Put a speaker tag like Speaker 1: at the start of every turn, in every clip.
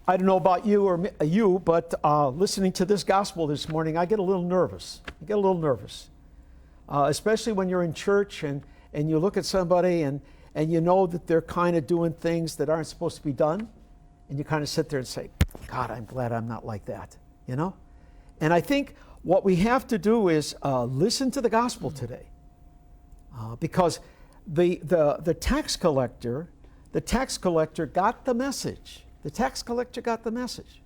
Speaker 1: I don't know about you, but listening to this gospel this morning, I get a little nervous. Especially when you're in church and you look at somebody and you know that they're kind of doing things that aren't supposed to be done, and you kind of sit there and say, God, I'm glad I'm not like that, you know? And I think what we have to do is listen to the gospel today, because the tax collector got the message. The tax collector got the message.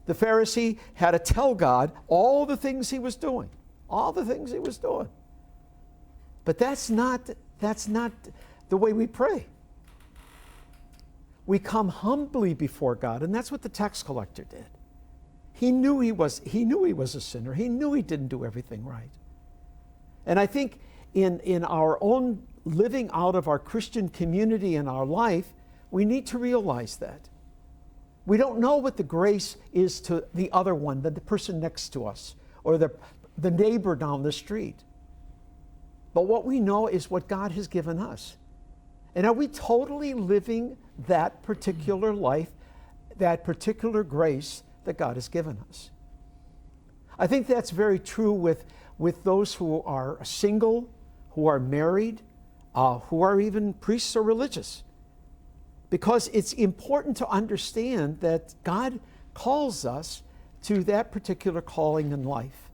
Speaker 1: The Pharisee had to tell God all the things he was doing. But that's not the way we pray. We come humbly before God, and that's what the tax collector did. He knew he was a sinner. He knew he didn't do everything right. And I think in our own living out of our Christian community in our life, we need to realize that. We don't know what the grace is to the other one, the person next to us, or the neighbor down the street. But what we know is what God has given us. And are we totally living that particular life, that particular grace that God has given us? I think that's very true with those who are single, who are married, who are even priests or religious. Because it's important to understand that God calls us to that particular calling in life.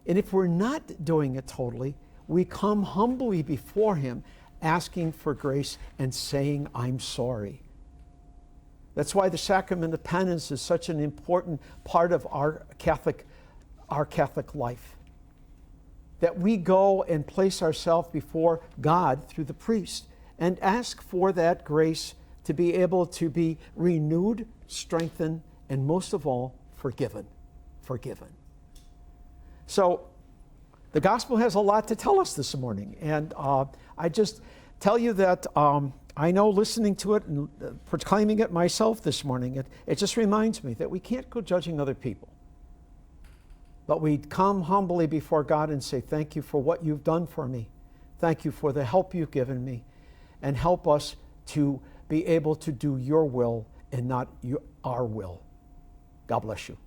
Speaker 1: And if we're not doing it totally, we come humbly before Him, asking for grace and saying, I'm sorry. That's why the sacrament of penance is such an important part of our Catholic life. That we go and place ourselves before God through the priest and ask for that grace to be able to be renewed, strengthened, and most of all, forgiven. So the gospel has a lot to tell us this morning. And I just tell you that I know listening to it and proclaiming it myself this morning, it just reminds me that we can't go judging other people. But we come humbly before God and say, thank you for what you've done for me. Thank you for the help you've given me. And help us to be able to do your will and not our will. God bless you.